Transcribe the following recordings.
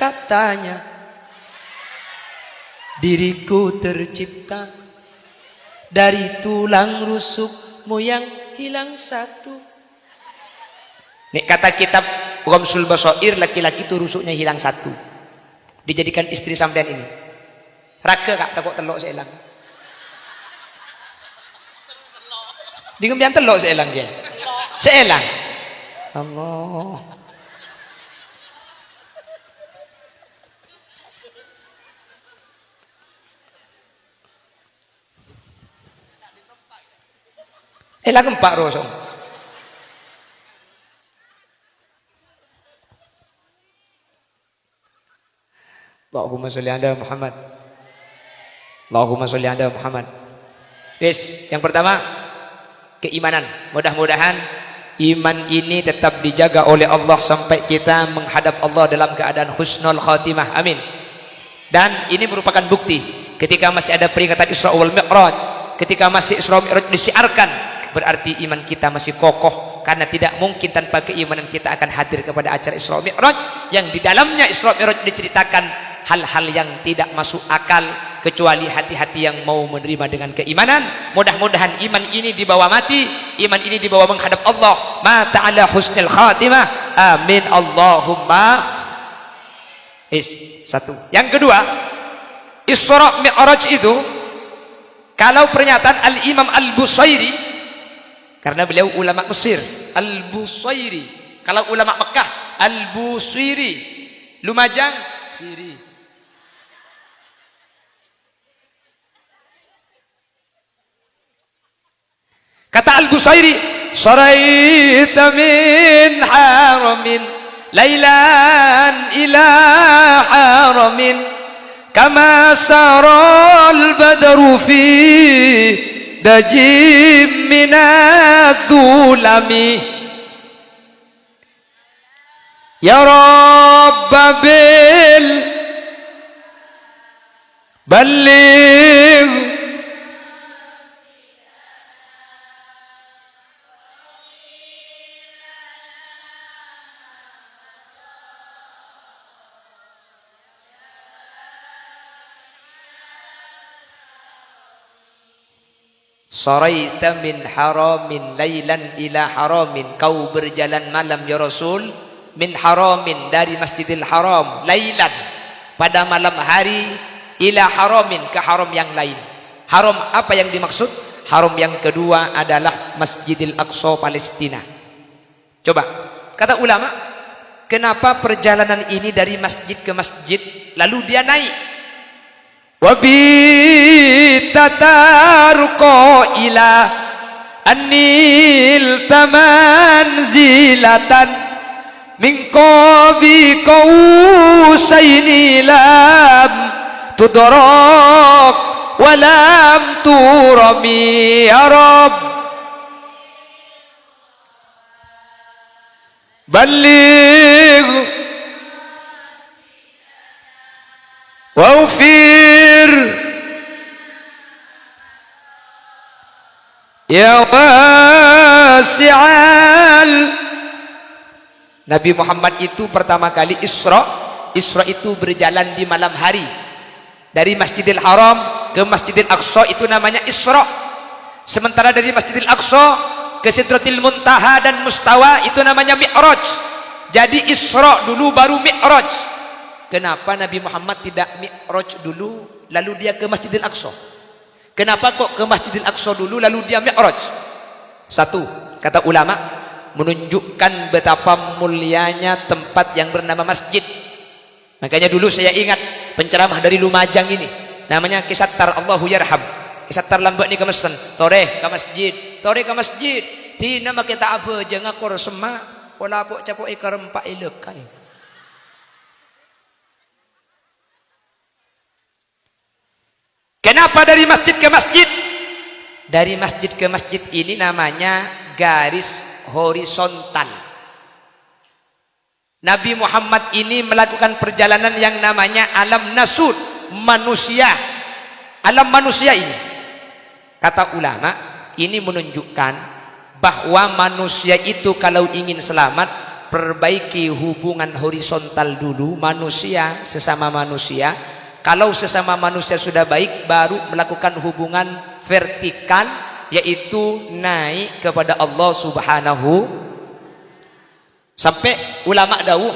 katanya diriku tercipta dari tulang rusukmu yang hilang satu. Nih kata kitab Ghamsul Basair, laki-laki itu rusuknya hilang satu, dijadikan istri sampean ini. Raka kak takut telok seelang. Di gembian telok seelang dia. Seelang. Allah. Elang empat rosong. Allahumma sholli ala Muhammad. Allahumma sholli ala Muhammad. Yes, yang pertama keimanan. Mudah-mudahan iman ini tetap dijaga oleh Allah sampai kita menghadap Allah dalam keadaan husnul khatimah. Amin. Dan ini merupakan bukti ketika masih ada peringatan Isra wal Mi'raj, ketika masih Isra wal Mi'raj disiarkan, berarti iman kita masih kokoh, karena tidak mungkin tanpa keimanan kita akan hadir kepada acara Isra wal Mi'raj yang di dalamnya Isra wal Mi'raj diceritakan hal-hal yang tidak masuk akal kecuali hati-hati yang mau menerima dengan keimanan. Mudah-mudahan iman ini dibawa mati, iman ini dibawa menghadap Allah ma ta'ala husnul khatimah. Amin Allahumma. Satu. Yang kedua, Isra Mi'raj itu kalau pernyataan Al-Imam Al-Busairi, karena beliau ulama Mesir, Al-Busairi. Kalau ulama Mekah, Al-Busairi. Lumajang, Siri. Kata Al-Busairi, "Saraita min haramin lailan ila haramin kama saral badru fi dajim minadzulami ya rabbil balligh." Saraita min haramin lailan ila haramin, kau berjalan malam ya Rasul, min haramin dari Masjidil Haram, lailan pada malam hari, ila haramin ke haram yang lain. Haram apa yang dimaksud? Haram yang kedua adalah Masjidil Aqsa Palestina. Coba kata ulama, kenapa perjalanan ini dari masjid ke masjid lalu dia naik? Wabi tatarqo ila anil tamanzilatan min qabi qausaini lam tudrak wa lam turami ya Rabb balligh waufir ya wasi'al. Nabi Muhammad itu pertama kali Isra itu berjalan di malam hari dari Masjidil Haram ke Masjidil Aqsa, itu namanya Isra. Sementara dari Masjidil Aqsa ke Sidratil Muntaha dan Mustawa itu namanya Mi'raj. Jadi Isra dulu baru Mi'raj. Kenapa Nabi Muhammad tidak Mi'raj dulu lalu dia ke Masjidil Aqsa? Kenapa kok ke Masjidil Aqsa dulu lalu dia Mi'raj? Satu, kata ulama, menunjukkan betapa mulianya tempat yang bernama masjid. Makanya dulu saya ingat penceramah dari Lumajang ini, namanya Kisattar, Allahu yarham. Kisattar lambat ni ke masjid, toreh ke masjid. Tina makita apa jangan kor semak, pola pok capok ikar empat ilekai. Kenapa dari masjid ke masjid? Dari masjid ke masjid ini namanya garis horizontal. Nabi Muhammad ini melakukan perjalanan yang namanya alam nasud, manusia. Alam manusia ini, kata ulama, ini menunjukkan bahwa manusia itu kalau ingin selamat perbaiki hubungan horizontal dulu, manusia sesama manusia. Kalau sesama manusia sudah baik, baru melakukan hubungan vertikal, yaitu naik kepada Allah Subhanahu. Sampai ulama dawuh,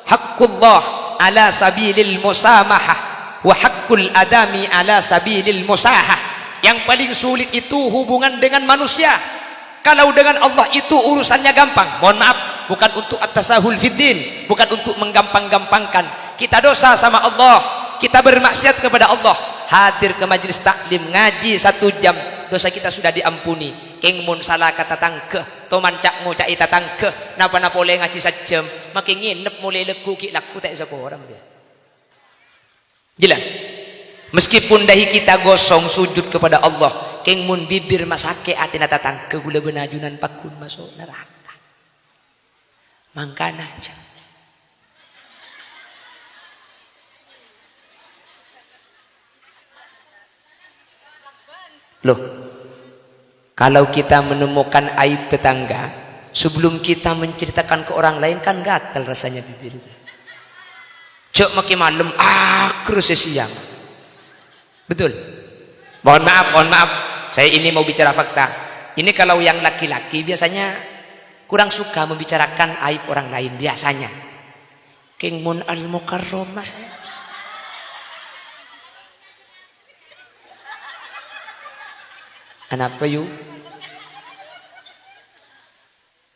haqqullah ala sabilil musamahah wa haqqul adami ala sabilil musahah. Yang paling sulit itu hubungan dengan manusia. Kalau dengan Allah itu urusannya gampang. Mohon maaf, bukan untuk at-tasahul fiddin, bukan untuk menggampang-gampangkan. Kita dosa sama Allah, kita bermaksiat kepada Allah, hadir ke majelis taklim ngaji 1 jam, dosa kita sudah diampuni. Keng mun salah kata tangke, toman cak mo cak ita tangke, napa boleh ngaji 1 jam, makin nginep mulai leku ki laku tak sapa orang dia. Jelas. Meskipun dahi kita gosong sujud kepada Allah, keng mun bibir masake atina tatang ke gula benajunan pakun masuk neraka. Mangkana aja. Loh, kalau kita menemukan aib tetangga, sebelum kita menceritakan ke orang lain kan gatal rasanya bibir itu. Cok makin malam, akrus siang. Betul. Mohon maaf. Saya ini mau bicara fakta. Ini kalau yang laki-laki biasanya kurang suka membicarakan aib orang lain biasanya. King mun al-mukarramah. Kenapa yuk?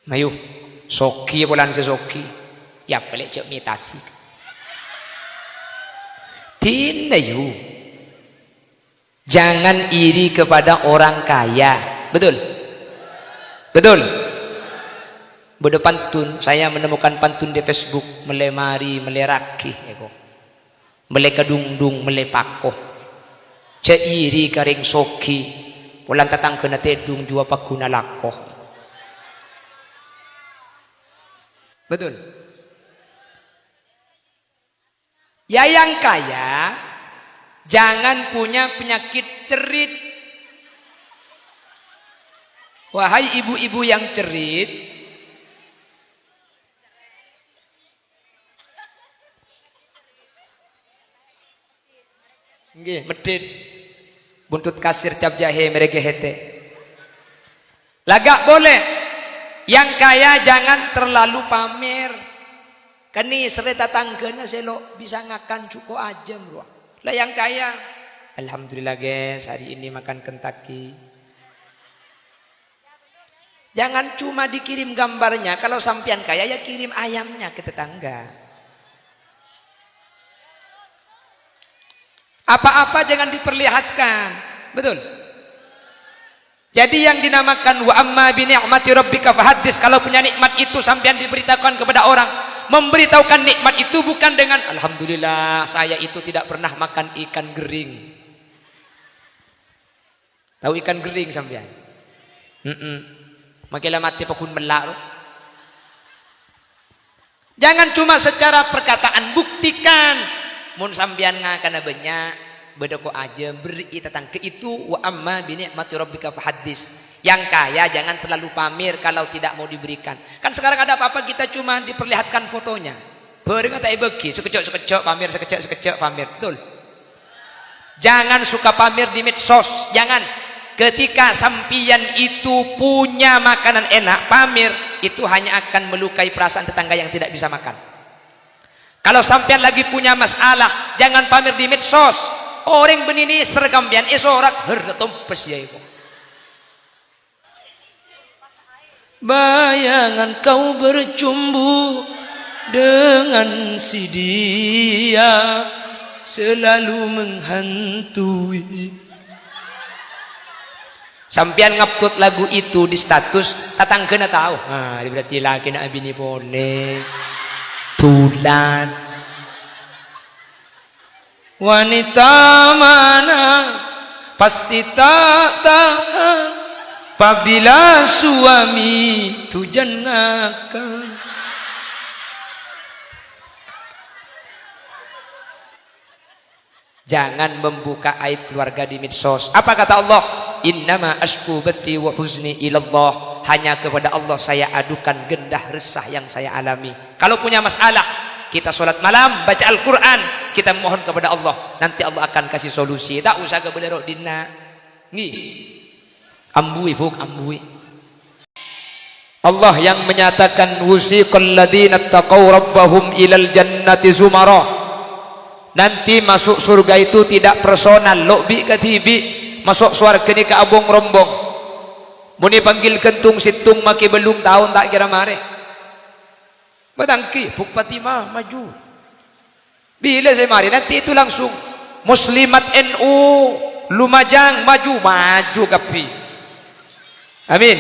Mayu, soki bulan sesoki. Ya pelik cok mitasi. Tina yuk. Jangan iri kepada orang kaya. Betul? Betul? Beda pantun. Saya menemukan pantun di Facebook. Melemari, meleraki. Melekadungdung, melepakoh. Ceiri karing soki. Pulang tatang kena tedung jua pakuna lakoh. Betul? Ya yang kaya jangan punya penyakit cerit. Wahai ibu-ibu yang cerit, nggih, medit. Buntut kasir cap jahe mereka hete. Lagak boleh. Yang kaya jangan terlalu pamer. Kani serta tanggana selok bisa ngakan cukup aja bro. Lah yang kaya, alhamdulillah guys, hari ini makan Kentucky. Jangan cuma dikirim gambarnya. Kalau sampean kaya ya kirim ayamnya ke tetangga. Apa-apa jangan diperlihatkan. Betul? Jadi yang dinamakan wa amma bi ni'mati rabbika fahaddits, kalau punya nikmat itu sampean diberitakan kepada orang. Memberitahukan nikmat itu bukan dengan alhamdulillah saya itu tidak pernah makan ikan gering. Tahu ikan gering sampean? Makilah mati pakun melak. Jangan cuma secara perkataan, buktikan. Mun sampean ngakana banyak bedoko aja beri tentang ke itu wa amma bi ni'mati rabbika fahaddits. Yang kaya jangan terlalu pamer kalau tidak mau diberikan. Kan sekarang ada apa-apa kita cuma diperlihatkan fotonya. Bareng tak bagi sekecok pamer, sekecok pamer. Betul? Jangan suka pamer di medsos, jangan. Ketika sampian itu punya makanan enak, pamer itu hanya akan melukai perasaan tetangga yang tidak bisa makan. Kalau sampean lagi punya masalah, jangan pamer di medsos. Orang benini sergambian esorak hertompes ya itu. Bayangan kau bercumbu dengan si dia selalu menghantui. Sampian ngupload lagu itu di status, tatang kena tahu. Nah, berarti laki nak bini boleh. Tulan. Wanita mana pasti tak tahan apabila suami tujan nakal. Jangan membuka aib keluarga di medsos. Apa kata Allah? Innama ashku bathi wa huzni ilallah. hanya kepada Allah saya adukan gendah resah yang saya alami. Kalau punya masalah, kita sholat malam, baca Al-Quran, kita mohon kepada Allah, nanti Allah akan kasih solusi. Tak usah ke belerok dina nih ambui fuk ambui. Allah yang menyatakan wusiqal ladzina taqaw rabbahum ilal jannati zumara. Nanti masuk surga itu tidak personal, lobi katibi, masuk surga ni ke abong rombong. Muni panggil kentung situng maki belum tahun tak kira mare. Batangki Puk Fatimah maju. Bila saya mari nanti itu langsung Muslimat NU Lumajang maju kapi. Amin.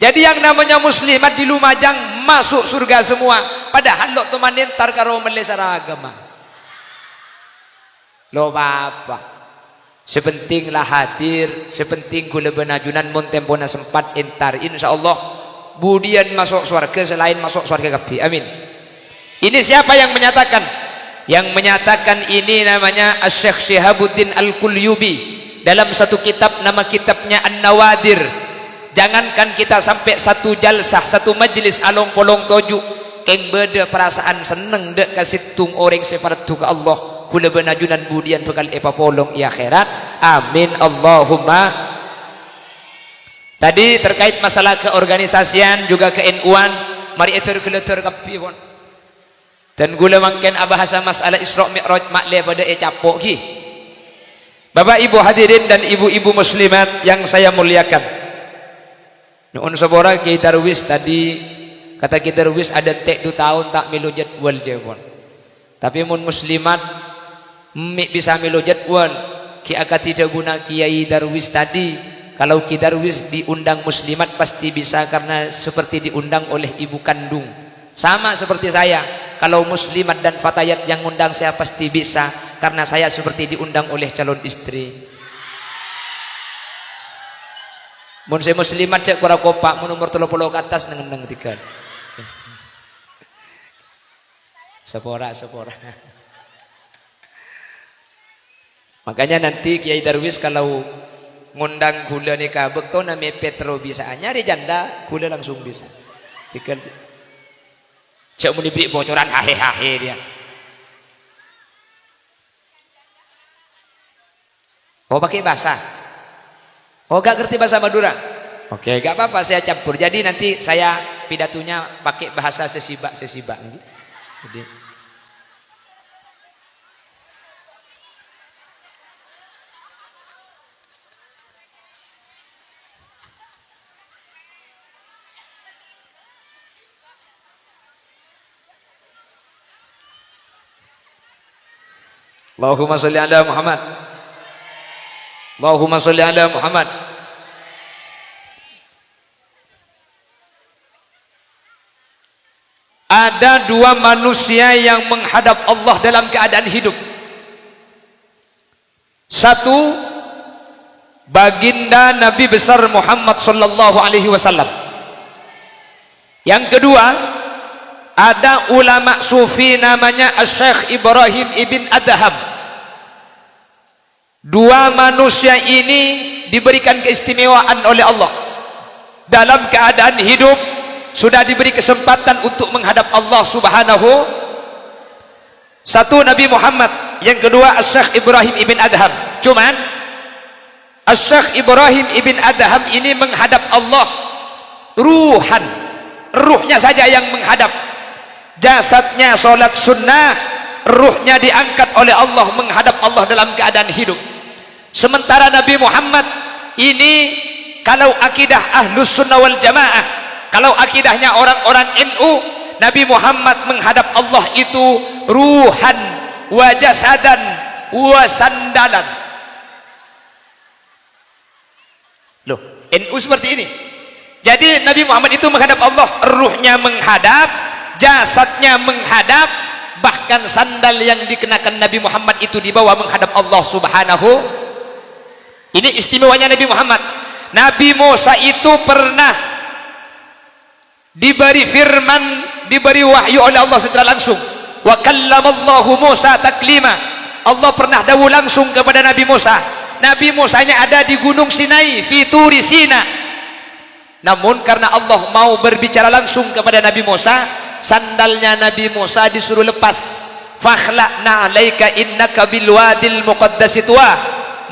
Jadi yang namanya muslimat di Lumajang masuk surga semua. Padahal lo teman entar karo melesara agama. Lo apa? Sepentinglah hadir, sepenting kula benajunan mun tempona sempat entar insyaallah budian masuk surga selain masuk surga kapi. Amin. Ini siapa yang menyatakan? Yang menyatakan ini namanya Asy-Syaikh Syihabuddin Al-Qulyubi dalam satu kitab, nama kitabnya An-Nawadir. Jangankan kita sampai satu jalsah, satu majlis along polong toju keng beda perasaan seneng dek kasih tung orang separatu ke Allah kula benajunan budian bekal epa polong i akhirat. Amin Allahumma. Tadi terkait masalah keorganisasian juga ke NU-an, mari eter keleter kapi pon. Dan gula mangken abahasa masalah Isra Mi'raj makle pada capok ki. Bapak Ibu hadirin dan ibu-ibu muslimat yang saya muliakan. Nuhun sabora Kiai Darwis tadi kata Kiai Darwis ada tek 2 tahun tak milu jadwal jepon. Tapi mun muslimat bisa milu jadwal ki akad tidak guna Kiai Darwis tadi. Kalau Kiai Darwis diundang muslimat pasti bisa karena seperti diundang oleh ibu kandung. Sama seperti saya. Kalau muslimat dan fatayat yang undang saya pasti bisa karena saya seperti diundang oleh calon istri. Mun saya muslimat cek kura kopak mun umur 30 ke atas neng tiga. Sepora. Makanya nanti Kiai Darwis kalau ngundang gula nikah bekto nami Petro bisa nyari janda gula langsung bisa. Tiga. Cek mau diberi bocoran hahe dia. Oh pakai bahasa. Oh gak ngerti bahasa Madura. Oke, gak apa-apa saya campur. Jadi nanti saya pidatunya pakai bahasa sesibak. Jadi Allahumma sholli ala Muhammad. Allahumma sholli ala Muhammad. Ada 2 manusia yang menghadap Allah dalam keadaan hidup. Satu, baginda Nabi besar Muhammad sallallahu alaihi wasallam. Yang kedua, ada ulama sufi namanya Asy-Syaikh Ibrahim ibn Adham. 2 manusia ini diberikan keistimewaan oleh Allah. Dalam keadaan hidup sudah diberi kesempatan untuk menghadap Allah subhanahu. Satu Nabi Muhammad, yang kedua Asy-Syaikh Ibrahim ibn Adham. Cuman Asy-Syaikh Ibrahim ibn Adham ini menghadap Allah ruhan, ruhnya saja yang menghadap. Jasadnya sholat sunnah, ruhnya diangkat oleh Allah menghadap Allah dalam keadaan hidup. Sementara Nabi Muhammad ini kalau akidah ahlus sunnah wal jamaah, kalau akidahnya orang-orang NU, Nabi Muhammad menghadap Allah itu ruhan wa jasadan wa sandalan. Loh, NU seperti ini. Jadi Nabi Muhammad itu menghadap Allah, ruhnya menghadap, jasadnya menghadap, bahkan sandal yang dikenakan Nabi Muhammad itu dibawa menghadap Allah subhanahu. Ini istimewanya Nabi Muhammad. Nabi Musa itu pernah diberi firman, diberi wahyu oleh Allah secara langsung. Wa kallamallahu Musa taklima. Allah pernah dawuh langsung kepada Nabi Musa. Nabi Musa ini ada di Gunung Sinai, fi Turi Sina. Namun karena Allah mau berbicara langsung kepada Nabi Musa, sandalnya Nabi Musa disuruh lepas. Fakhla'na 'alaika innaka bil wadil muqaddasi tuwa.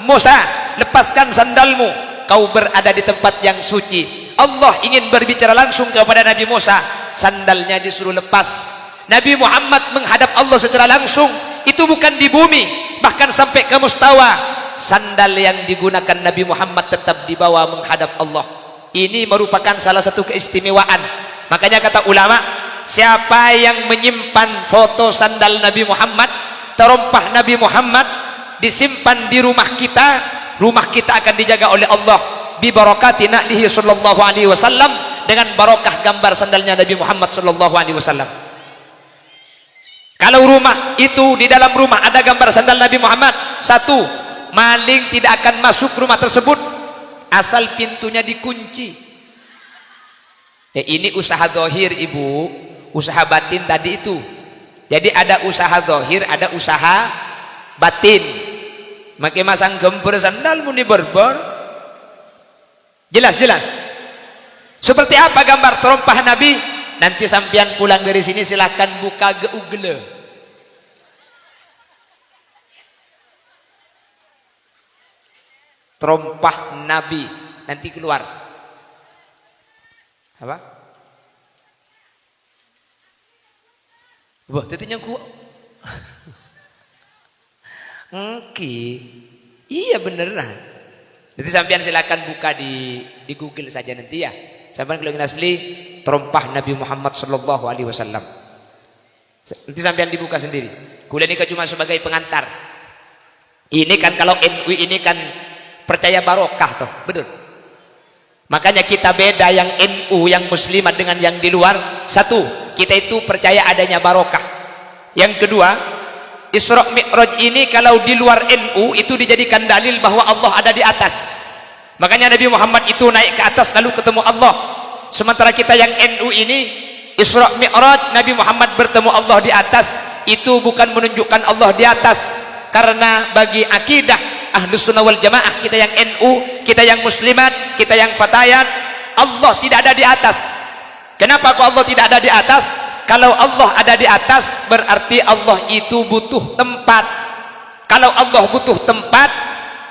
Musa, lepaskan sandalmu, kau berada di tempat yang suci. Allah ingin berbicara langsung kepada Nabi Musa, sandalnya disuruh lepas. Nabi Muhammad menghadap Allah secara langsung, itu bukan di bumi, bahkan sampai ke mustawa. Sandal yang digunakan Nabi Muhammad tetap dibawa menghadap Allah. Ini merupakan salah satu keistimewaan. Makanya kata ulama, siapa yang menyimpan foto sandal Nabi Muhammad, terompah Nabi Muhammad, disimpan di rumah kita akan dijaga oleh Allah bi barakati na'lihi sallallahu alaihi wasallam, dengan barokah gambar sandalnya Nabi Muhammad sallallahu alaihi wasallam. Kalau rumah itu, di dalam rumah ada gambar sandal Nabi Muhammad, satu, maling tidak akan masuk rumah tersebut asal pintunya dikunci. Ini usaha zahir ibu, usaha batin tadi itu. Jadi ada usaha zahir, ada usaha batin. Makai masang gember sandal muni berbor. Jelas. Seperti apa gambar terompah Nabi? Nanti sampean pulang dari sini silahkan buka Google. Terompah Nabi, nanti keluar. Apa? Wah, tetinya ku. Oke. Iya beneran. Nanti sampean silakan buka di Google saja nanti ya. Sampean kalau ingin asli terompah Nabi Muhammad sallallahu alaihi wasallam. Nanti sampean dibuka sendiri. Kuliah ini kan cuma sebagai pengantar. Ini kan kalau NU ini kan percaya barokah toh, betul. Makanya kita beda yang NU, yang muslimat dengan yang di luar. Satu, kita itu percaya adanya barokah. Yang kedua, Isra Mi'raj ini kalau di luar NU itu dijadikan dalil bahwa Allah ada di atas. Makanya Nabi Muhammad itu naik ke atas lalu ketemu Allah. Sementara kita yang NU ini, Isra Mi'raj Nabi Muhammad bertemu Allah di atas, itu bukan menunjukkan Allah di atas. Karena bagi akidah Ahlus Sunnah wal Jamaah, kita yang NU, kita yang muslimat, kita yang fatayat, Allah tidak ada di atas. Kenapa kok Allah tidak ada di atas? Kalau Allah ada di atas berarti Allah itu butuh tempat. Kalau Allah butuh tempat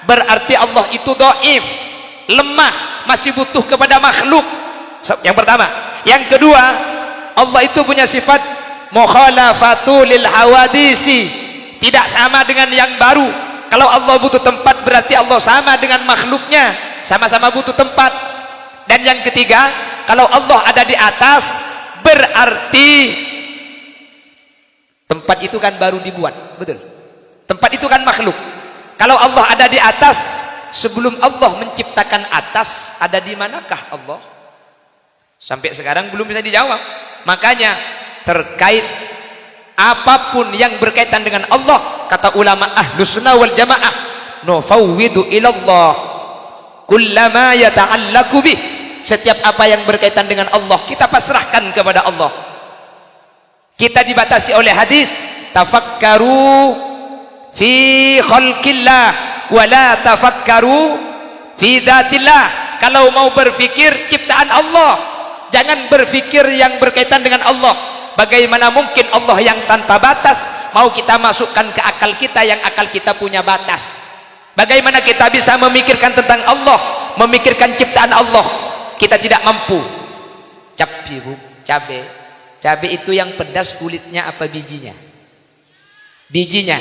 berarti Allah itu dhaif, lemah, masih butuh kepada makhluk. Yang pertama. Yang kedua, Allah itu punya sifat mukhalafatu lil hawadisi, tidak sama dengan yang baru. Kalau Allah butuh tempat berarti Allah sama dengan makhluknya, sama-sama butuh tempat. Dan yang ketiga, kalau Allah ada di atas berarti tempat itu kan baru dibuat, betul. Tempat itu kan makhluk. Kalau Allah ada di atas, sebelum Allah menciptakan atas, ada di manakah Allah? Sampai sekarang belum bisa dijawab. Makanya terkait apapun yang berkaitan dengan Allah, kata ulama Ahlus Sunnah wal Jamaah, nufawwidu ilallah kullama yata'allaku bih. Setiap apa yang berkaitan dengan Allah kita pasrahkan kepada Allah. Kita dibatasi oleh hadis, tafakkaru fi khalqillah wa la tafakkaru fi dzatillah. Kalau mau berfikir ciptaan Allah, jangan berfikir yang berkaitan dengan Allah. Bagaimana mungkin Allah yang tanpa batas mau kita masukkan ke akal kita yang akal kita punya batas? Bagaimana kita bisa memikirkan tentang Allah, memikirkan ciptaan Allah? Kita tidak mampu. Cabai itu yang pedas kulitnya apa bijinya? Bijinya.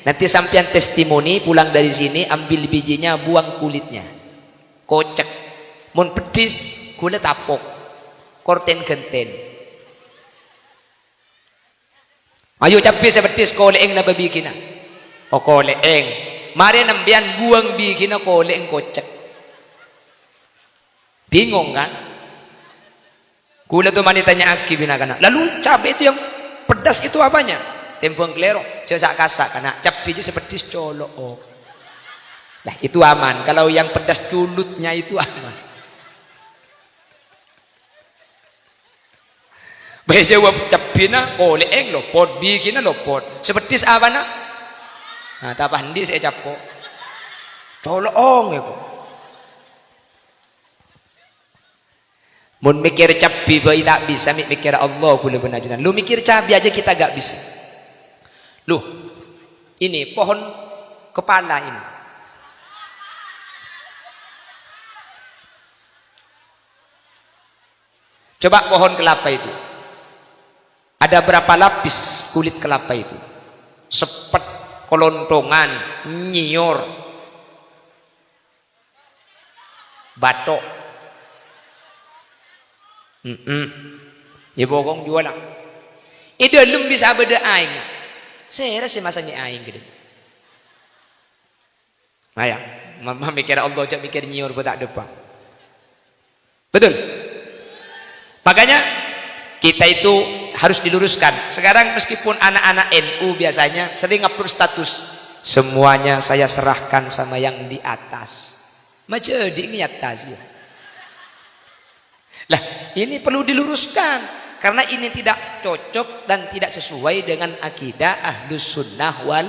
Nanti sampean testimoni pulang dari sini, ambil bijinya, buang kulitnya. Kocek. Mun pedis, kulit tapok. Korten genten. Ayo cabai seperti koleeng na babikina. O koleeng. Mari nambian buang bikina koleeng kocek. Bingung kan? Kula tuh manitanya aki binagana. Lalu cabai itu yang pedas itu apanya? Tempong klero, cesak kasak karena cabai itu seperti colok. Oh. Nah itu aman. Kalau yang pedas culutnya itu aman. Baik jawab capina koleeng lopot, bikina lopot. Seperti apa nak? Nah, tak pandi saya capo. Colong ya kok. Mun mikir cabi bayi tak bisa, mikir Allah boleh benajunan. Lu mikir cabi aja kita gak bisa. Lu, ini pohon kepala ini. Coba pohon kelapa itu. Ada berapa lapis kulit kelapa itu? Sepet, kolontongan, nyiur, batok. Ya bogong juga lah. Itu belum bisa beda aing. Saya rasa masanya aing gitu. Ayah, mama mikir Allah, cak mikir nyiur betak depan. Betul. Makanya kita itu harus diluruskan. Sekarang meskipun anak-anak NU biasanya sering upload status, semuanya saya serahkan sama yang di atas. Macam di atas ya. Lah, ini perlu diluruskan karena ini tidak cocok dan tidak sesuai dengan akidah Ahlus Sunnah wal.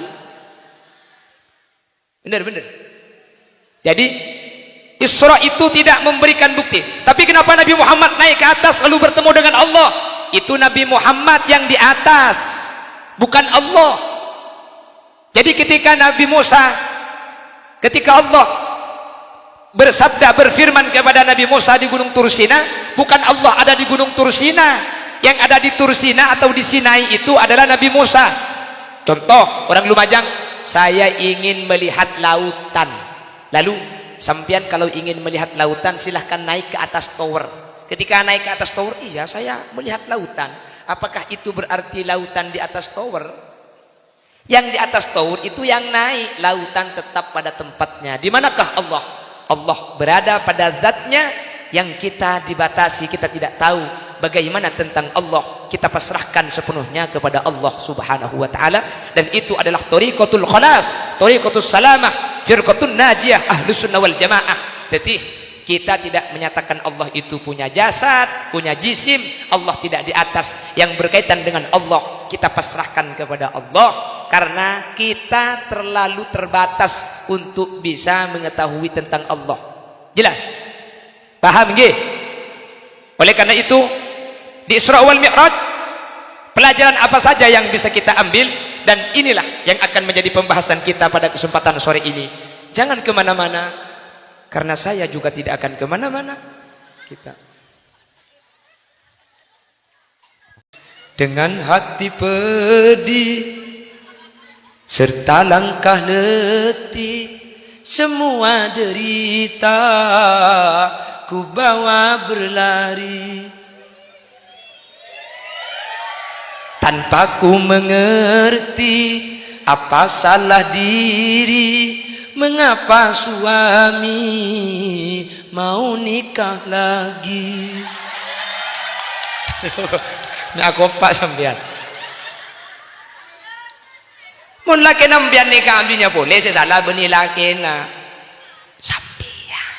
Benar-benar. Jadi Isra itu tidak memberikan bukti. Tapi kenapa Nabi Muhammad naik ke atas lalu bertemu dengan Allah? Itu Nabi Muhammad yang di atas, bukan Allah. Jadi ketika Nabi Musa, ketika Allah bersabda, berfirman kepada Nabi Musa di Gunung Tursina, bukan Allah ada di Gunung Tursina. Yang ada di Tursina atau di Sinai itu adalah Nabi Musa. Contoh, orang Lumajang, saya ingin melihat lautan. Lalu sampean kalau ingin melihat lautan silahkan naik ke atas tower. Ketika naik ke atas tower, iya saya melihat lautan. Apakah itu berarti lautan di atas tower? Yang di atas tower itu yang naik, lautan tetap pada tempatnya. Di manakah Allah? Allah berada pada zatnya yang kita dibatasi, kita tidak tahu. Bagaimana tentang Allah? Kita pasrahkan sepenuhnya kepada Allah Subhanahu wa taala, dan itu adalah thariqatul khalas, thariqatus salamah, firqatun najiyah Ahlus Sunnah wal Jamaah. Jadi kita tidak menyatakan Allah itu punya jasad, punya jisim. Allah tidak di atas. Yang berkaitan dengan Allah kita pasrahkan kepada Allah karena kita terlalu terbatas untuk bisa mengetahui tentang Allah. Jelas? Paham nggih? Oleh karena itu di Isra wal Mi'raj pelajaran apa saja yang bisa kita ambil, dan inilah yang akan menjadi pembahasan kita pada kesempatan sore ini. Jangan kemana-mana, karena saya juga tidak akan kemana-mana. Kita dengan hati pedih serta langkah letih, semua derita ku bawa berlari, tanpa ku mengerti apa salah diri, mengapa suami mau nikah lagi. Nah kompak sampean. Mun laki nambian nikah ambilnya boleh, saya salah benih laki na. Sampean.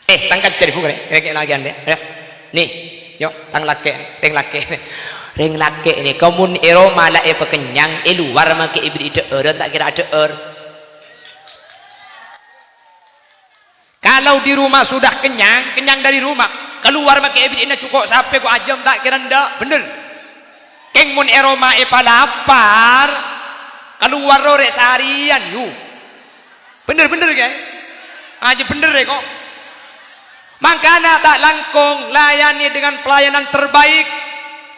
Tangkap cari buku rek lagi ande. Ya. Nih, yuk tang laki, reng laki. Reng laki ini komun ero malah pekenyang, luar make ibri deur tak kira deur. Kalau di rumah sudah kenyang, kenyang dari rumah, keluar make ibri ina cukup sampai ku ajam tak kira ndak, bener. Keng mun ero mae lapar, keluar rek seharian yu. Bener-bener kan? Aja bener kok. Makanya tak langkung layani dengan pelayanan terbaik,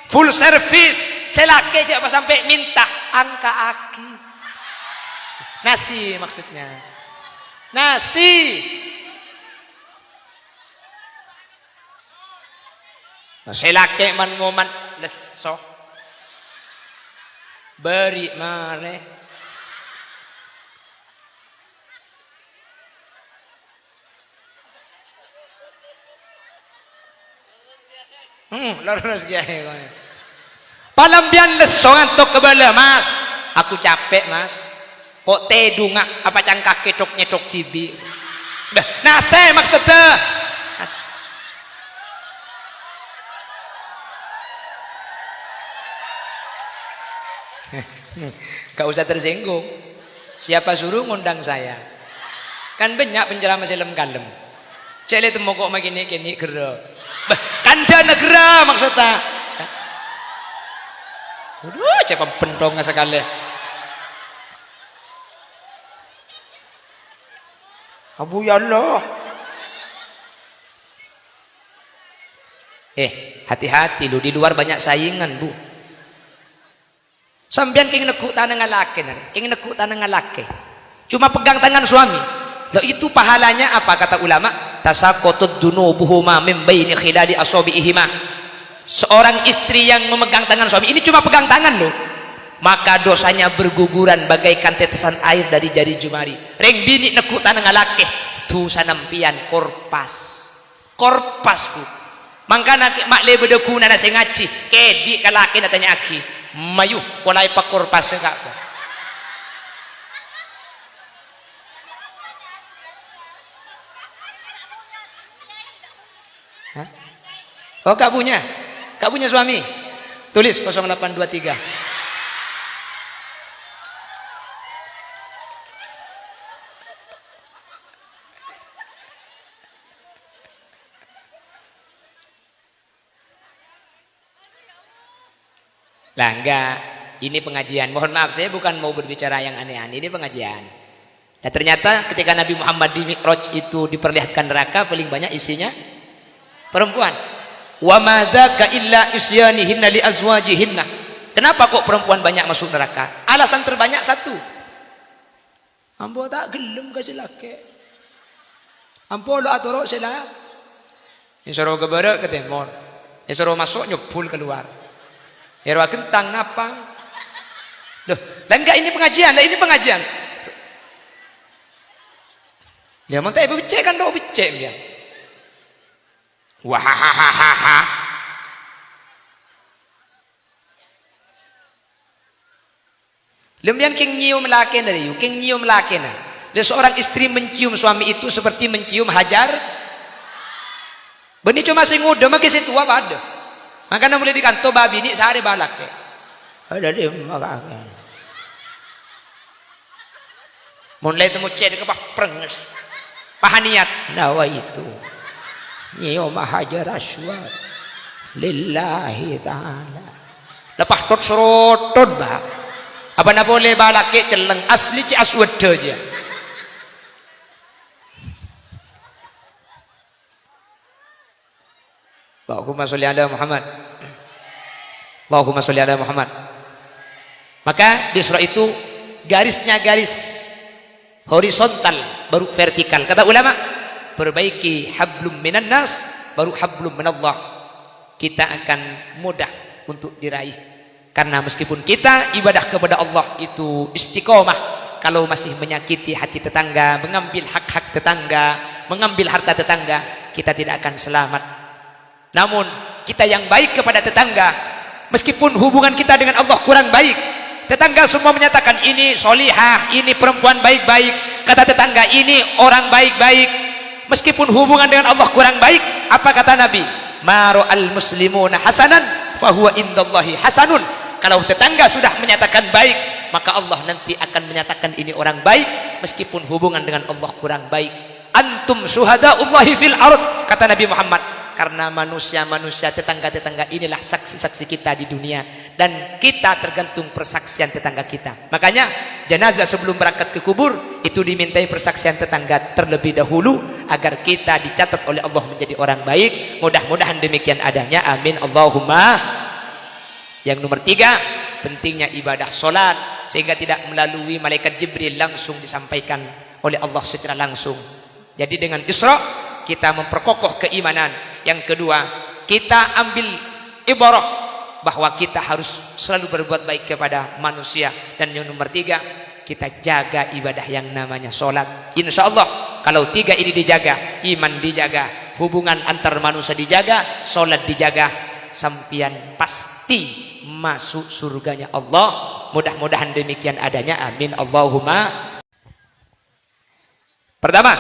full service. Selake cek apa sampai minta angka aki. Nasi maksudnya. Nasi. Selake man ngoman leso. Beri mare. Lurus kiai. Palambian leso ngantuk kebala mas. Aku capek mas. Kok teh dungak apa cangkak ketok nyetok tibi. Dah, nase maksudnya. Nase. Gak usah tersinggung. Siapa suruh ngundang saya? Kan banyak penceramah film kalem. Cele tu mogok magini kini gera. Bah, kanda negara maksudnya. Aduh, siapa pendong sekali. Abu ya Allah. Hati-hati lu, di luar banyak saingan, Bu. Sampeyan kenging nekuk tanah ngalake, kenging nekuk tanah ngalake. Cuma pegang tangan suami. Loh, itu pahalanya apa kata ulama? Tasaqatud dunubuhuma min baini khilali asabiihima. Seorang istri yang memegang tangan suami, ini cuma pegang tangan loh, maka dosanya berguguran bagaikan tetesan air dari jari jemari. Reng bini nekuk tanah ngalake, tu sanampian korpas. Korpas, Bu. Mangka nak mak le bedeku nana sing ngaji, kedi kalaki natanya aki. Mayu polai pak korpas enggak apa. Hah? Oh, kak punya suami. Tulis 0823. Lah enggak, ini pengajian. Mohon maaf, saya bukan mau berbicara yang aneh-aneh, ini pengajian. Dan ternyata ketika Nabi Muhammad di Mi'raj itu diperlihatkan neraka, paling banyak isinya perempuan. Wa madzaka illa isyanihinna li azwajihinna. Kenapa kok perempuan banyak masuk neraka? Alasan terbanyak satu. Ambo tak gelem kasih laki. Ambo lo atoro sila. Insoro gebara ke timur. Insoro masuk nyebul keluar. Irwa kentang apa? Loh, dan enggak ini pengajian, lah ini pengajian. Ya mau tak ibu becek kan do becek dia. Wahahaha. Lembian king nyium lakin dari you, king nyium lakin. Dan seorang istri mencium suami itu seperti mencium hajar. Benih cuma sing udah makin situ apa ada. Makanya mulai di kantor babi ini sehari balak ke. Ada dia makan. Mulai temu cek ke prenges. Pahaniat nawa itu. Nyium hajar aswad. Lillahi ta'ala. Lepas tot serotot bah. Apa nak boleh balak ke celeng asli ci aswad aja. Allahumma sholli ala Muhammad. Allahumma sholli ala Muhammad. Maka di surah itu garisnya garis horizontal baru vertikal. Kata ulama, perbaiki hablum minan nas baru hablum minallah. Kita akan mudah untuk diraih. Karena meskipun kita ibadah kepada Allah itu istiqomah, kalau masih menyakiti hati tetangga, mengambil hak-hak tetangga, mengambil harta tetangga, kita tidak akan selamat. Namun kita yang baik kepada tetangga, meskipun hubungan kita dengan Allah kurang baik, tetangga semua menyatakan ini solihah, ini perempuan baik-baik. Kata tetangga ini orang baik-baik. Meskipun hubungan dengan Allah kurang baik, apa kata Nabi? Maro al muslimuna hasanan, fahuwa indallahi hasanun. Kalau tetangga sudah menyatakan baik, maka Allah nanti akan menyatakan ini orang baik, meskipun hubungan dengan Allah kurang baik. Antum syuhadaullahi fil ard, kata Nabi Muhammad. Karena manusia-manusia tetangga-tetangga inilah saksi-saksi kita di dunia, dan kita tergantung persaksian tetangga kita. Makanya jenazah sebelum berangkat ke kubur itu dimintai persaksian tetangga terlebih dahulu agar kita dicatat oleh Allah menjadi orang baik. Mudah-mudahan demikian adanya, amin Allahumma. Yang nomor 3, pentingnya ibadah solat, sehingga tidak melalui malaikat Jibril, langsung disampaikan oleh Allah secara langsung. Jadi dengan Isra kita memperkokoh keimanan. Yang kedua, kita ambil ibarah bahwa kita harus selalu berbuat baik kepada manusia. Dan yang nomor 3, kita jaga ibadah yang namanya sholat. Insya Allah kalau 3 ini dijaga, iman dijaga, hubungan antar manusia dijaga, sholat dijaga, sampian pasti masuk surganya Allah. Mudah-mudahan demikian adanya, amin Allahumma. Pertama,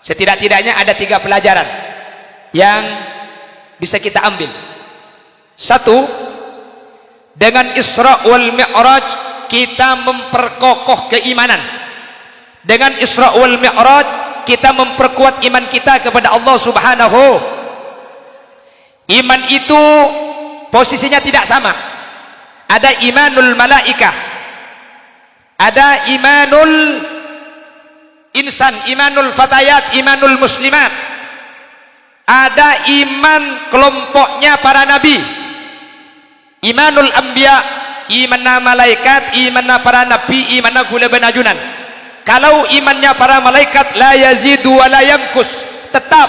setidak-tidaknya ada 3 pelajaran yang bisa kita ambil. 1, dengan Isra wal Mi'raj kita memperkokoh keimanan. Dengan Isra wal Mi'raj kita memperkuat iman kita kepada Allah Subhanahu. Iman itu posisinya tidak sama. Ada imanul malaikah, ada imanul insan, imanul fatayat, imanul muslimat. Ada iman kelompoknya para nabi, imanul anbiya, imanna malaikat, imanna para nabi, imanna gula benajunan. Kalau imannya para malaikat la yazidu wa la yankus, tetap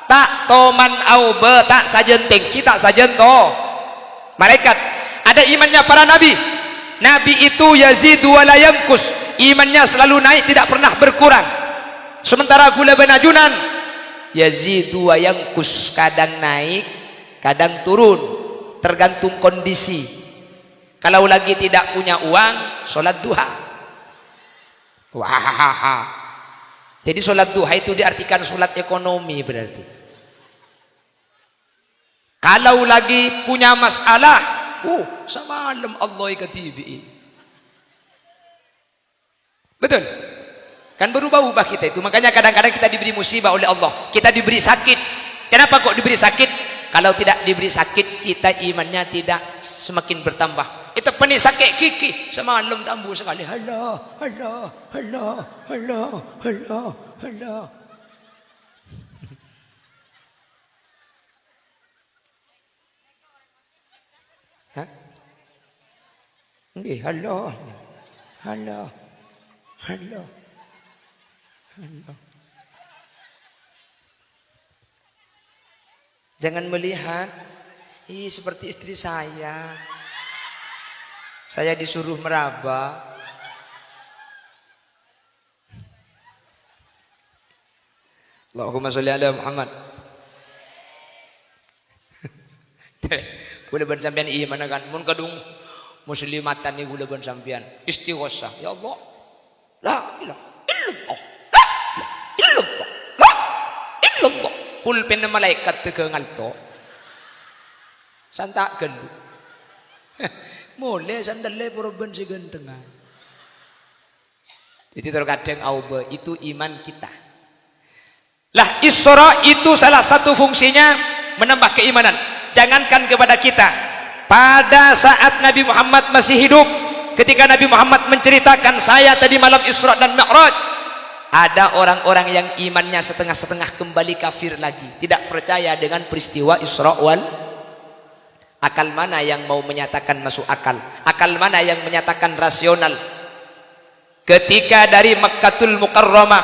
tak toman au be tak sajenting, kita sajen to malaikat. Ada imannya para nabi, nabi itu yazidu wa la yankus, imannya selalu naik, tidak pernah berkurang. Sementara gula benajunan yazidu wa yankus, kadang naik kadang turun, tergantung kondisi. Kalau lagi tidak punya uang, sholat duha. Wahahaha. Jadi sholat duha itu diartikan sholat ekonomi berarti. Kalau lagi punya masalah, semalam Allah ikatibi. Betul? Kan berubah-ubah kita itu. Makanya kadang-kadang kita diberi musibah oleh Allah, kita diberi sakit. Kenapa kok diberi sakit? Kalau tidak diberi sakit, kita imannya tidak semakin bertambah. Itu pening sakit kiki, semalam tambuh sekali. Allah, Allah, Allah, Allah, Allah, Allah. Hah? Nggih, Allah, Allah, Allah, Allah. Jangan melihat, seperti istri saya. Saya disuruh meraba. Allahumma sholli ala Muhammad. Gula ban sampean iman kan mun kadung muslimatan ni gula ban sampean istighosah. Ya Allah. La ilaha illallah. La ilaha illallah. La illallah. Pulpen malaikat tegengal to. Santak gelu. Mulai sandalnya perubahan si gendengan. Itu terkadang aube itu iman kita. Lah Isra itu salah satu fungsinya menambah keimanan. Jangankan kepada kita, pada saat Nabi Muhammad masih hidup, ketika Nabi Muhammad menceritakan saya tadi malam Isra dan Mi'raj, ada orang-orang yang imannya setengah-setengah kembali kafir lagi, tidak percaya dengan peristiwa Isra wal. Akal mana yang mau menyatakan masuk akal? Akal mana yang menyatakan rasional? Ketika dari Makkatul Mukarramah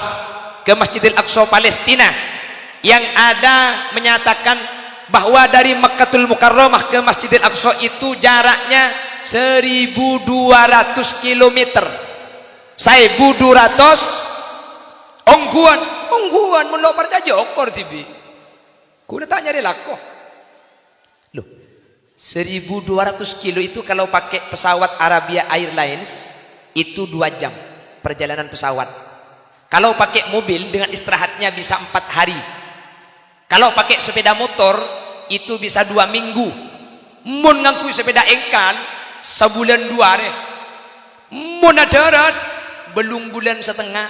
ke Masjidil Aqsa Palestina, yang ada menyatakan bahwa dari Makkatul Mukarramah ke Masjidil Aqsa itu jaraknya 1200 km. 1200 ongguan mun lo percaya okor tibi. Kuna tanya dia lakoh. Loh, 1200 kilo itu kalau pakai pesawat Arabia Airlines itu 2 jam perjalanan pesawat. Kalau pakai mobil dengan istirahatnya bisa 4 hari. Kalau pakai sepeda motor itu bisa 2 minggu. Mun ngangku sepeda engkal sebulan 2 hari. Mun darat belum bulan setengah.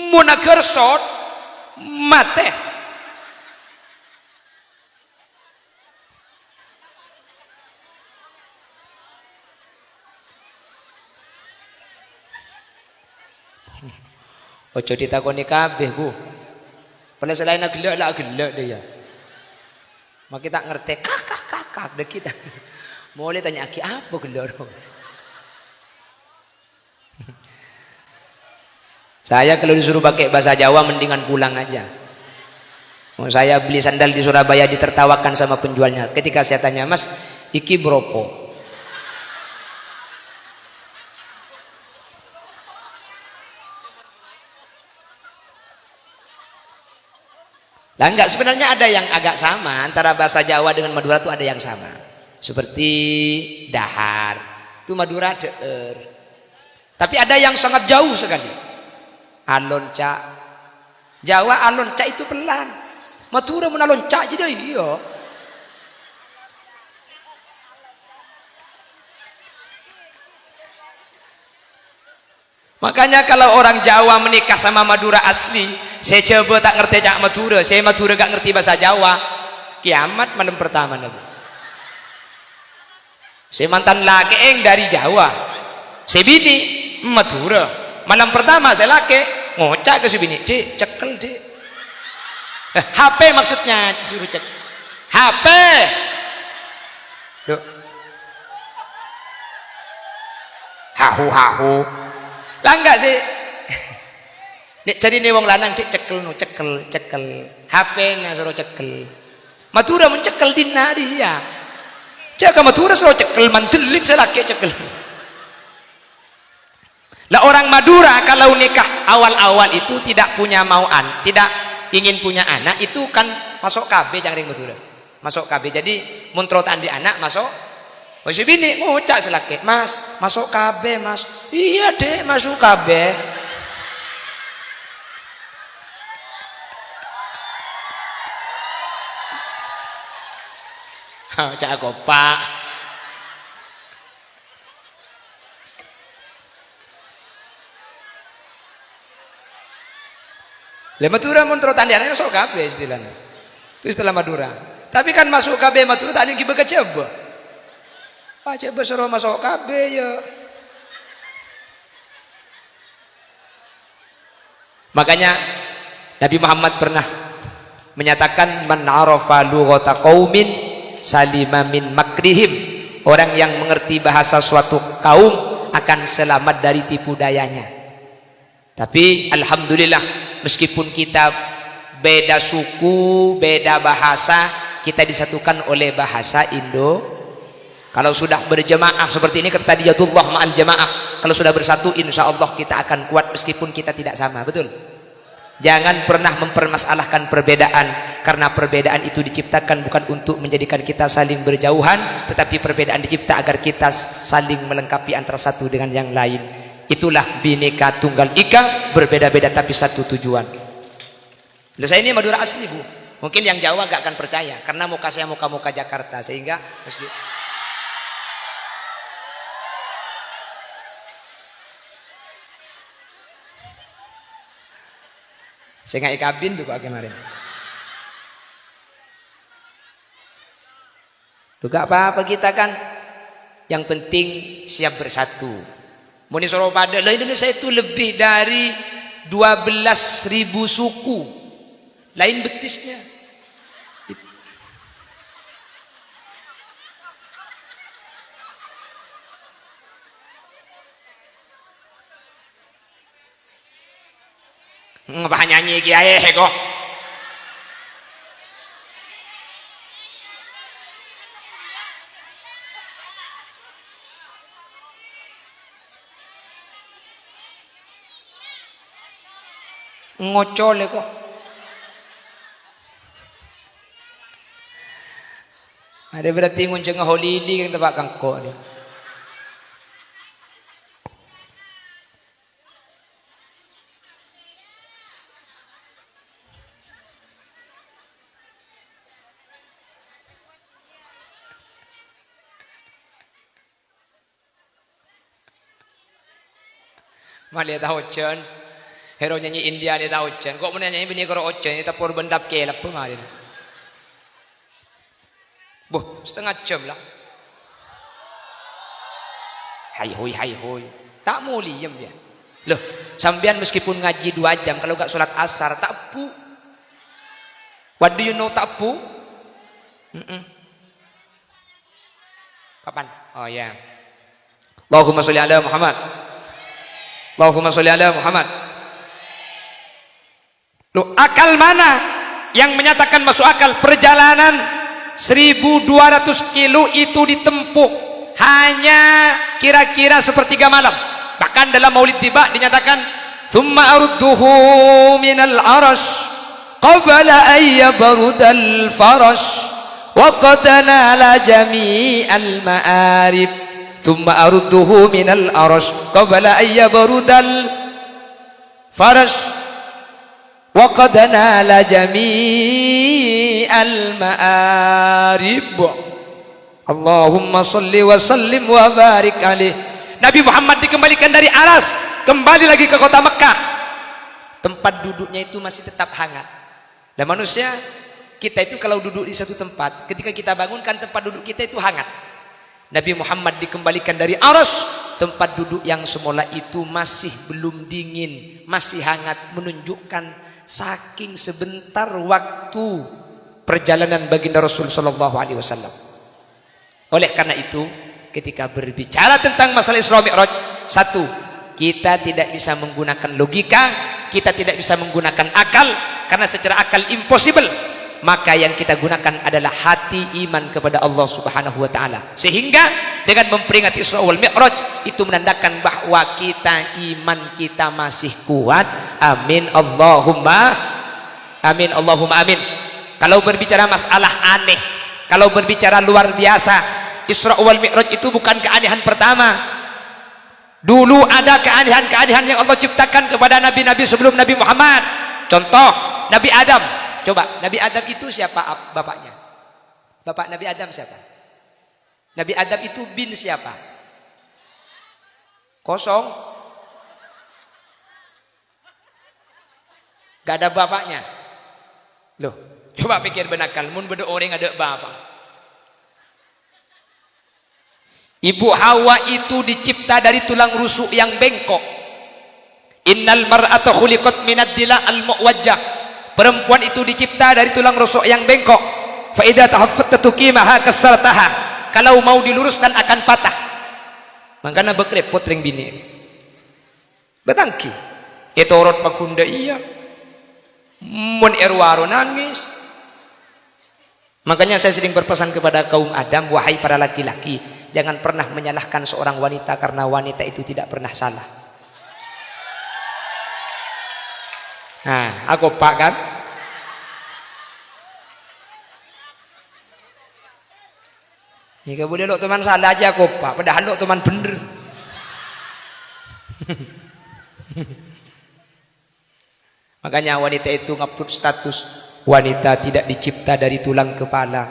Mun gersot mate. Ojo ditakoni kabeh, Bu. Pada selain gelek lah gelek dia. Mak kita ngerti kakak deh kita. Mulai tanya aki apa gelek dong. Saya kalau disuruh pakai bahasa Jawa mendingan pulang aja. Saya beli sandal di Surabaya ditertawakan sama penjualnya. Ketika saya tanya, "Mas, iki bropo?" Lah enggak, sebenarnya ada yang agak sama antara bahasa Jawa dengan Madura itu ada yang sama. Seperti dahar, itu Madura deer. Tapi ada yang sangat jauh sekali. Alonca. Jawa alonca itu pelan. Madura menalonca jadi iya. Makanya kalau orang Jawa menikah sama Madura asli, Saya coba tak ngerti cak Madura, saya Madura gak ngerti bahasa Jawa. Kiamat malam pertama nanti. Saya mantan laki dari Jawa. Saya bini Madura. Malam pertama saya laki ngocak ke si bini, "Dek, cekel, Dek." HP maksudnya disuruh cek. HP. Loh. Hahu. Lah enggak sih. Nek cari nih wong lanang dik cekel no, cekel. HP-nya suruh cekel. Madura mencekel dina dia. Jaga Madura suruh cekel mandelik selaki cekel. Lah orang Madura kalau nikah awal-awal itu tidak punya mauan, tidak ingin punya anak, itu kan masuk KB jangring Madura. Masuk KB. Jadi muntrotan di anak masuk. Oh si bini ngucak selaki, "Mas, masuk KB, Mas." "Iya, Dek, masuk KB." Cak aku, "Pak." Lah Madura muntrotan di anak masuk KB istilahnya. Itu istilah Madura. Tapi kan masuk KB Madura tadi kita coba. Pak coba suruh masuk KB ya. Makanya Nabi Muhammad pernah menyatakan, "Man arafa lughata qaumin salima min makrihim." Orang yang mengerti bahasa suatu kaum akan selamat dari tipu dayanya. Tapi alhamdulillah meskipun kita beda suku, beda bahasa, kita disatukan oleh bahasa Indo. Kalau sudah berjemaah seperti ini kata Diyatullah ma'al jamaah, kalau sudah bersatu insya Allah kita akan kuat meskipun kita tidak sama. Betul? Jangan pernah mempermasalahkan perbedaan, karena perbedaan itu diciptakan bukan untuk menjadikan kita saling berjauhan, tetapi perbedaan dicipta agar kita saling melengkapi antara satu dengan yang lain. Itulah Bhinneka Tunggal Ika, berbeda-beda tapi satu tujuan. Saya ini Madura asli, Bu. Mungkin yang Jawa gak akan percaya karena muka saya muka-muka Jakarta, sehingga saya nggak ikabin tuh kok kemarin. Tuh gak apa-apa kita kan. Yang penting siap bersatu. Muni Soro pada lah Indonesia itu lebih dari 12.000 suku. Lain betisnya. Ngapa nyanyi kiai kok? Ngocol kok. Ada berarti ngunceng holidi yang tebak kangko dia. Malia tahu Ocen, hero nyanyi India dia tahu Ocen. Kok mana nyanyi bini karo Ocen? Kita pur bendap kelap pun malah. Boh, setengah jam lah. Hai hoi. Tak mau liam dia. Loh, sambian meskipun ngaji 2 jam, kalau gak sholat asar tak pu. What do you know tak pu? Kapan? Oh ya. Allahumma sholli ala Muhammad. Allahumma sholli ala Muhammad. Loh, akal mana yang menyatakan masuk akal? Perjalanan 1.200 kilo itu ditempuh hanya kira-kira sepertiga malam. Bahkan dalam Maulid Tiba dinyatakan, "Tsumma arduhu minal arash qabla an yabrudal farash wa qad nala jami'al ma'arib." Thumma arudduhu minal arash qabla an yabrudal farash wa qad nala jami'al ma'arib. Allahumma salli wa sallim wa barik alaih. Nabi Muhammad dikembalikan dari Aras, kembali lagi ke kota Mekah. tempat duduknya itu masih tetap hangat. Dan manusia kita itu kalau duduk di satu tempat, ketika kita bangunkan tempat duduk kita itu hangat. Nabi Muhammad dikembalikan dari Aras, tempat duduk yang semula itu masih belum dingin, masih hangat, menunjukkan saking sebentar waktu perjalanan baginda Rasul sallallahu alaihi wasallam. Oleh karena itu, ketika berbicara tentang masalah Isra Mi'raj, satu, kita tidak bisa menggunakan logika, kita tidak bisa menggunakan akal, karena secara akal impossible. Maka yang kita gunakan adalah hati iman kepada Allah Subhanahu wa taala. Sehingga dengan memperingati Isra wal Mi'raj itu menandakan bahwa kita iman kita masih kuat. Amin Allahumma amin Allahumma amin. Kalau berbicara masalah aneh, kalau berbicara luar biasa, Isra wal Mi'raj itu bukan keanehan pertama. Dulu ada keanehan-keanehan yang Allah ciptakan kepada nabi-nabi sebelum Nabi Muhammad. Contoh, Nabi Adam. Coba, Nabi Adam itu siapa bapaknya? Bapak Nabi Adam siapa? Nabi Adam itu bin siapa? Kosong. Gak ada bapaknya. Loh, coba pikir benakal, mun beda orang ada bapak. Ibu Hawa itu dicipta dari tulang rusuk yang bengkok. Innal mar'ata khuliqat minad dila al-muwajjah. Perempuan itu dicipta dari tulang rusuk yang bengkok. Fa idza tahaffat tuqimaha kasartaha. Kalau mau diluruskan akan patah. Mangkana bekrepot ring bini. Betangki. Itu orot pakunda iya. Mun erwaro nangis. Makanya saya sering berpesan kepada kaum Adam, wahai para laki-laki, jangan pernah menyalahkan seorang wanita karena wanita itu tidak pernah salah. Nah, aku pak kan? Jika boleh lo teman salah aja aku pak, padahal lo teman bener. Makanya wanita itu ngupload status, wanita tidak dicipta dari tulang kepala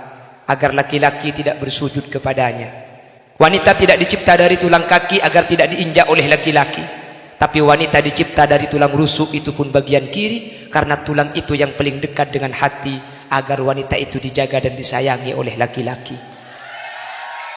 agar laki-laki tidak bersujud kepadanya. Wanita tidak dicipta dari tulang kaki agar tidak diinjak oleh laki-laki. Tapi wanita dicipta dari tulang rusuk, itu pun bagian kiri, karena tulang itu yang paling dekat dengan hati, agar wanita itu dijaga dan disayangi oleh laki-laki.